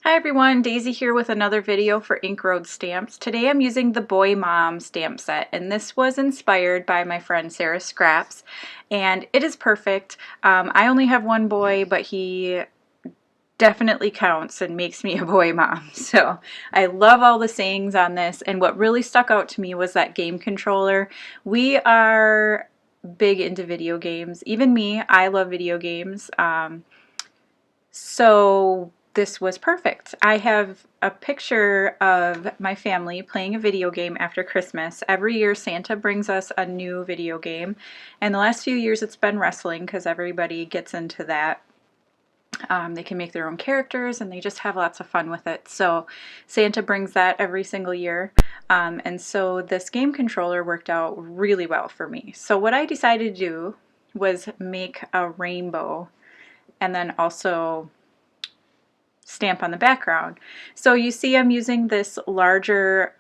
Hi everyone, Daisy here with another video for Ink Road Stamps. Today I'm using the Boy Mom stamp set, and this was inspired by my friend Sarah Scraps, and it is perfect. I only have one boy, but he definitely counts and makes me a boy mom. So I love all the sayings on this, and what really stuck out to me was that game controller. We are big into video games. Even me, I love video games. So this was perfect. I have a picture of my family playing a video game after Christmas. Every year Santa brings us a new video game, and the last few years it's been wrestling because everybody gets into that. They can make their own characters and they just have lots of fun with it. So Santa brings that every single year. And so this game controller worked out really well for me. So what I decided to do was make a rainbow and then also stamp on the background. So you see I'm using this larger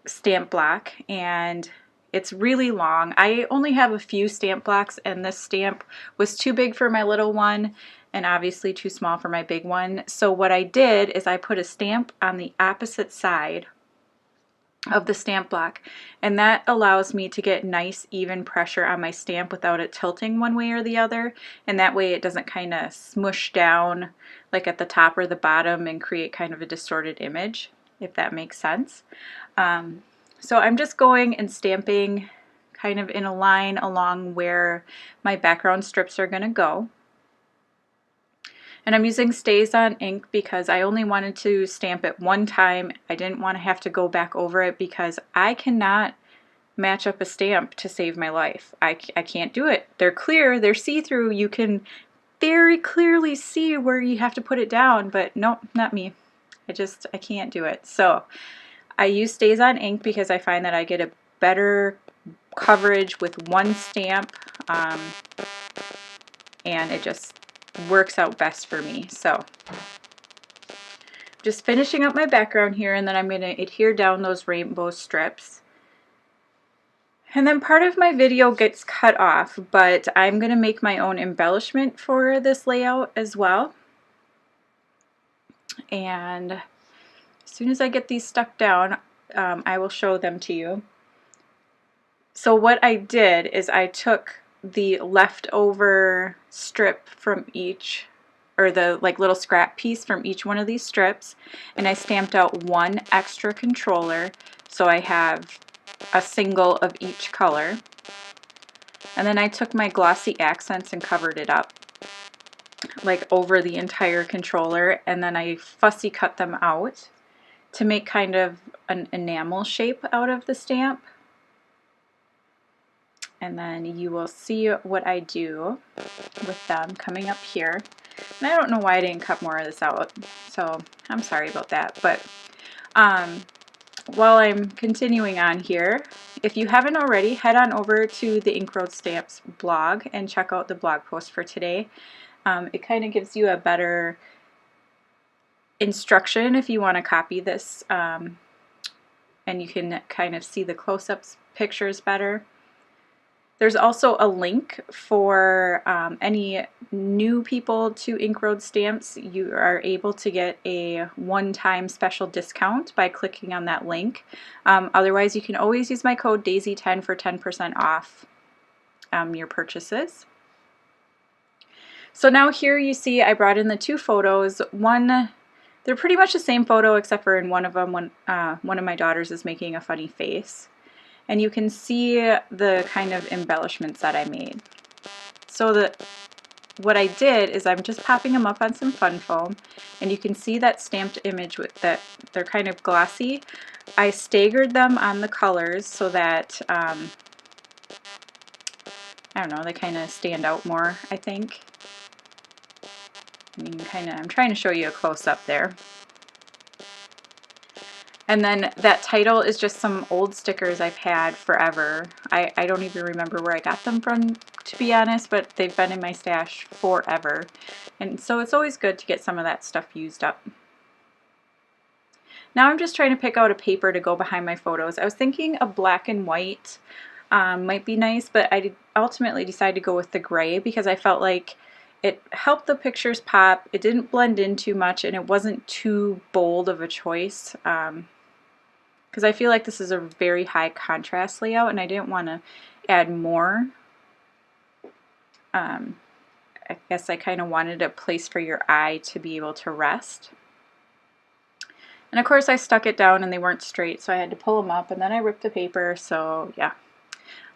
stamp block, and it's really long. I only have a few stamp blocks, and this stamp was too big for my little one and obviously too small for my big one. So what I did is I put a stamp on the opposite side of the stamp block, and that allows me to get nice even pressure on my stamp without it tilting one way or the other, and that way it doesn't kind of smush down like at the top or the bottom and create kind of a distorted image, if that makes sense. So I'm just going and stamping kind of in a line along where my background strips are going to go. And I'm using StazOn ink because I only wanted to stamp it one time. I didn't want to have to go back over it because I cannot match up a stamp to save my life. I can't do it. They're clear, they're see-through, you can very clearly see where you have to put it down, but nope, not me. I can't do it. So I use StazOn ink because I find that I get a better coverage with one stamp, and it just works out best for me. So just finishing up my background here, and then I'm going to adhere down those rainbow strips. And then part of my video gets cut off, but I'm going to make my own embellishment for this layout as well. And as soon as I get these stuck down, I will show them to you. So what I did is I took the leftover strip from each, or the like little scrap piece from each one of these strips, and I stamped out one extra controller, so I have a single of each color. And then I took my glossy accents and covered it up like over the entire controller, and then I fussy cut them out to make kind of an enamel shape out of the stamp. And then you will see what I do with them coming up here. And I don't know why I didn't cut more of this out, so I'm sorry about that. But while I'm continuing on here, if you haven't already, head on over to the Ink Road Stamps blog and check out the blog post for today. It kind of gives you a better instruction if you want to copy this, and you can kind of see the close-ups pictures better. There's also a link for any new people to Ink Road Stamps. You are able to get a one-time special discount by clicking on that link. Otherwise, you can always use my code DAISY10 for 10% off your purchases. So now here you see I brought in the two photos. They're pretty much the same photo, except for in one of them, one of my daughters is making a funny face. And you can see the kind of embellishments that I made. So what I did is I'm just popping them up on some fun foam, and you can see that stamped image with that they're kind of glossy. I staggered them on the colors so that, I don't know, they kind of stand out more, I think. And you can I'm trying to show you a close-up there. And then that title is just some old stickers I've had forever. I don't even remember where I got them from, to be honest, but they've been in my stash forever. And so it's always good to get some of that stuff used up. Now I'm just trying to pick out a paper to go behind my photos. I was thinking a black and white might be nice, but I ultimately decided to go with the gray because I felt like it helped the pictures pop. It didn't blend in too much, and it wasn't too bold of a choice, because I feel like this is a very high contrast layout, and I didn't want to add more. I guess I kind of wanted a place for your eye to be able to rest. And of course I stuck it down and they weren't straight, so I had to pull them up, and then I ripped the paper, so yeah.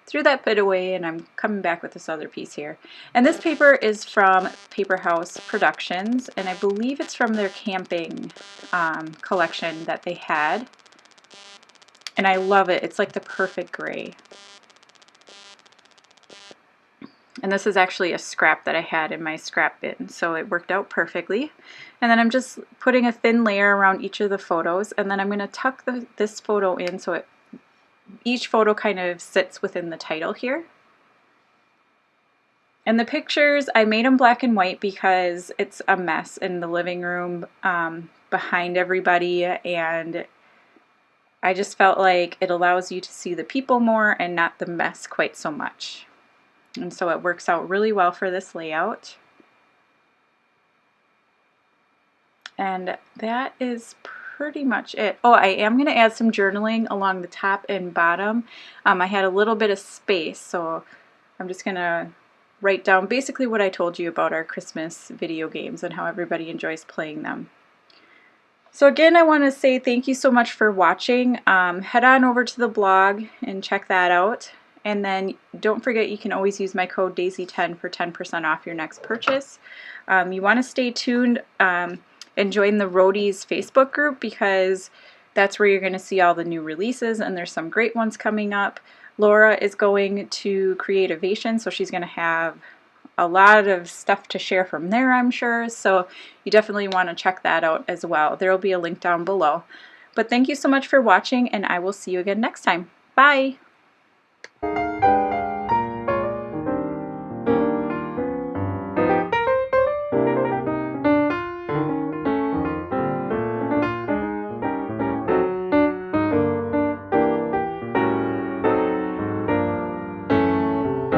Threw that bit away, and I'm coming back with this other piece here. And this paper is from Paper House Productions, and I believe it's from their camping collection that they had. And I love it. It's like the perfect gray. And this is actually a scrap that I had in my scrap bin, so it worked out perfectly. And then I'm just putting a thin layer around each of the photos, and then I'm going to tuck this photo in so each photo kind of sits within the title here. And the pictures, I made them black and white because it's a mess in the living room behind everybody, and I just felt like it allows you to see the people more and not the mess quite so much. And so it works out really well for this layout. And that is pretty much it. Oh, I am going to add some journaling along the top and bottom. I had a little bit of space, so I'm just going to write down basically what I told you about our Christmas video games and how everybody enjoys playing them. So again, I want to say thank you so much for watching. Head on over to the blog and check that out. And then don't forget, you can always use my code DAISY10 for 10% off your next purchase. You want to stay tuned and join the Roadies Facebook group, because that's where you're going to see all the new releases, and there's some great ones coming up. Laura is going to Creativation, so she's going to have a lot of stuff to share from there, I'm sure. So you definitely want to check that out as well. There will be a link down below. But thank you so much for watching, and I will see you again next time. Bye!